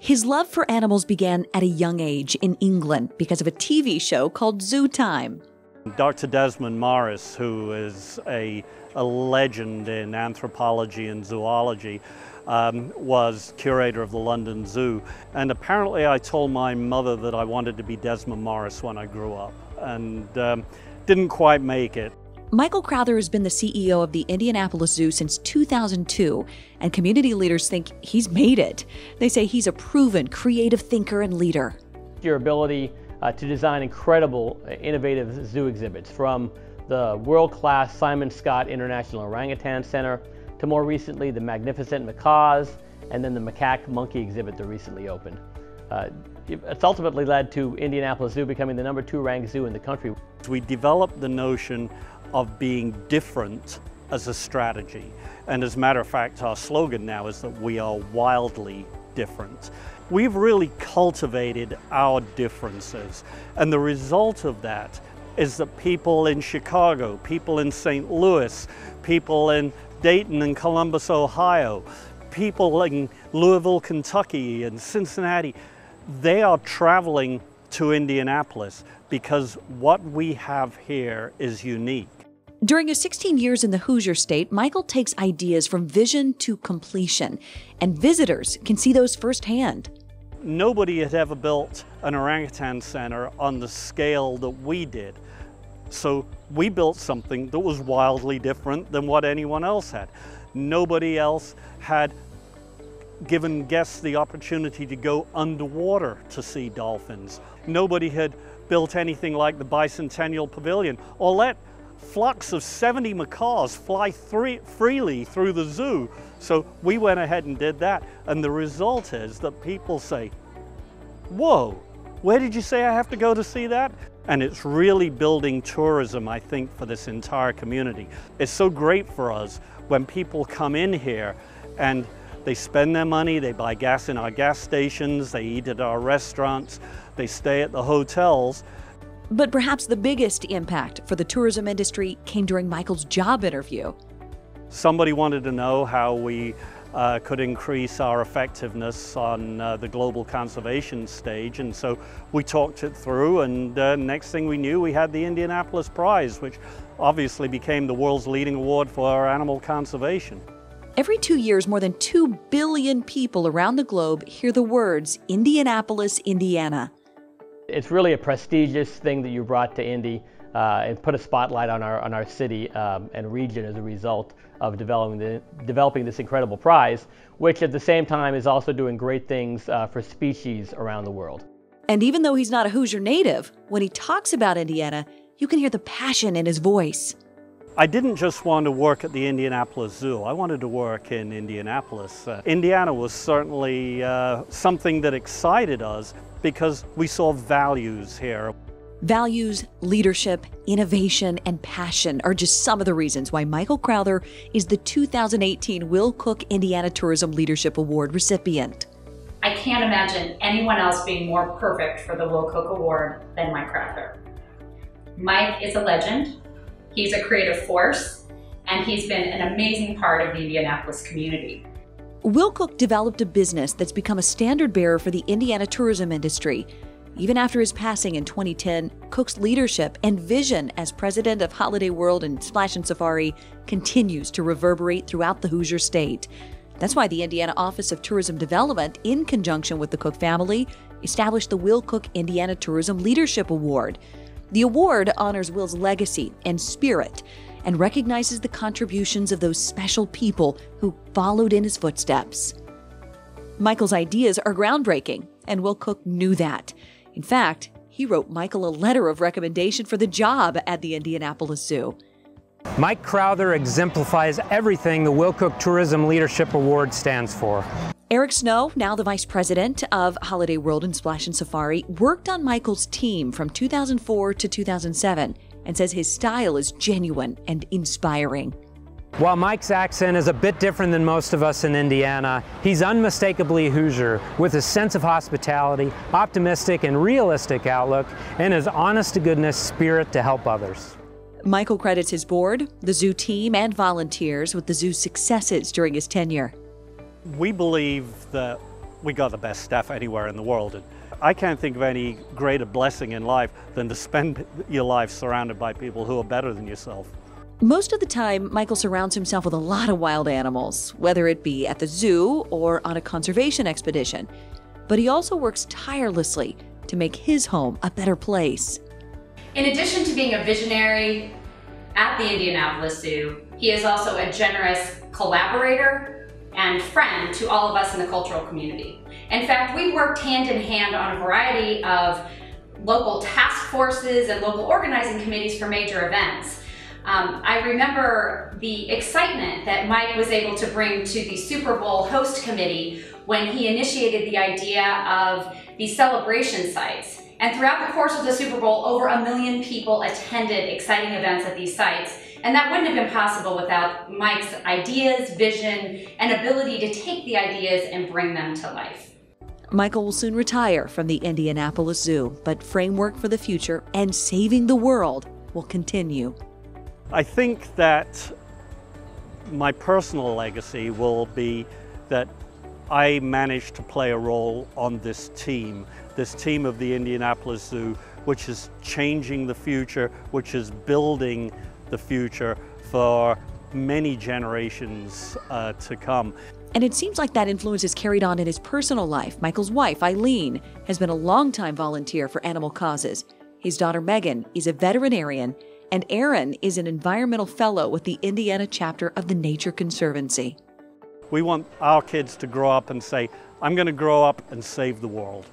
His love for animals began at a young age in England because of a TV show called Zoo Time. Dr. Desmond Morris, who is a legend in anthropology and zoology, was curator of the London Zoo. And apparently I told my mother that I wanted to be Desmond Morris when I grew up, and didn't quite make it. Michael Crowther has been the CEO of the Indianapolis Zoo since 2002, and community leaders think he's made it. They say he's a proven creative thinker and leader. Your ability to design incredible, innovative zoo exhibits, from the world-class Simon Scott International Orangutan Center to more recently the magnificent macaws, and then the macaque monkey exhibit that recently opened. It's ultimately led to Indianapolis Zoo becoming the #2 ranked zoo in the country. We developed the notion of being different as a strategy. And as a matter of fact, our slogan now is that we are wildly different. We've really cultivated our differences. And the result of that is that people in Chicago, people in St. Louis, people in Dayton and Columbus, Ohio, people in Louisville, Kentucky, and Cincinnati, they are traveling to Indianapolis because what we have here is unique. During his 16 years in the Hoosier State, Michael takes ideas from vision to completion, and visitors can see those firsthand. Nobody had ever built an orangutan center on the scale that we did. So we built something that was wildly different than what anyone else had. Nobody else had given guests the opportunity to go underwater to see dolphins. Nobody had built anything like the Bicentennial Pavilion, or let flocks of 70 macaws fly freely through the zoo. So we went ahead and did that. And the result is that people say, whoa, where did you say I have to go to see that? And it's really building tourism, I think, for this entire community. It's so great for us when people come in here and they spend their money, they buy gas in our gas stations, they eat at our restaurants, they stay at the hotels. But perhaps the biggest impact for the tourism industry came during Michael's job interview. Somebody wanted to know how we could increase our effectiveness on the global conservation stage, and so we talked it through, and next thing we knew, we had the Indianapolis Prize, which obviously became the world's leading award for animal conservation. Every 2 years, more than 2 billion people around the globe hear the words Indianapolis, Indiana. It's really a prestigious thing that you brought to Indy and put a spotlight on our city and region as a result of developing this incredible prize, which at the same time is also doing great things for species around the world. And even though he's not a Hoosier native, when he talks about Indiana, you can hear the passion in his voice. I didn't just want to work at the Indianapolis Zoo. I wanted to work in Indianapolis. Indiana was certainly something that excited us because we saw values here. Values, leadership, innovation, and passion are just some of the reasons why Michael Crowther is the 2018 Will Cook Indiana Tourism Leadership Award recipient. I can't imagine anyone else being more perfect for the Will Cook Award than Mike Crowther. Mike is a legend. He's a creative force, and he's been an amazing part of the Indianapolis community. Will Cook developed a business that's become a standard bearer for the Indiana tourism industry. Even after his passing in 2010, Cook's leadership and vision as president of Holiday World and Splashin Safari continues to reverberate throughout the Hoosier State. That's why the Indiana Office of Tourism Development, in conjunction with the Cook family, established the Will Cook Indiana Tourism Leadership Award. The award honors Will's legacy and spirit and recognizes the contributions of those special people who followed in his footsteps. Michael's ideas are groundbreaking, and Will Cook knew that. In fact, he wrote Michael a letter of recommendation for the job at the Indianapolis Zoo. Mike Crowther exemplifies everything the Will Cook Tourism Leadership Award stands for. Eric Snow, now the vice president of Holiday World and Splashin Safari, worked on Michael's team from 2004 to 2007 and says his style is genuine and inspiring. While Mike's accent is a bit different than most of us in Indiana, he's unmistakably Hoosier with a sense of hospitality, optimistic and realistic outlook, and his honest-to-goodness spirit to help others. Michael credits his board, the zoo team, and volunteers with the zoo's successes during his tenure. We believe that we got the best staff anywhere in the world. And I can't think of any greater blessing in life than to spend your life surrounded by people who are better than yourself. Most of the time, Michael surrounds himself with a lot of wild animals, whether it be at the zoo or on a conservation expedition. But he also works tirelessly to make his home a better place. In addition to being a visionary at the Indianapolis Zoo, he is also a generous collaborator and friend to all of us in the cultural community. In fact, we've worked hand in hand on a variety of local task forces and local organizing committees for major events. I remember the excitement that Mike was able to bring to the Super Bowl host committee when he initiated the idea of these celebration sites. And throughout the course of the Super Bowl, over 1 million people attended exciting events at these sites. And that wouldn't have been possible without Mike's ideas, vision, and ability to take the ideas and bring them to life. Michael will soon retire from the Indianapolis Zoo, but Framework for the Future and Saving the World will continue. I think that my personal legacy will be that I managed to play a role on this team of the Indianapolis Zoo, which is changing the future, which is building the future for many generations to come. And it seems like that influence is carried on in his personal life. Michael's wife, Eileen, has been a longtime volunteer for animal causes. His daughter, Megan, is a veterinarian, and Aaron is an environmental fellow with the Indiana chapter of the Nature Conservancy. We want our kids to grow up and say, I'm going to grow up and save the world.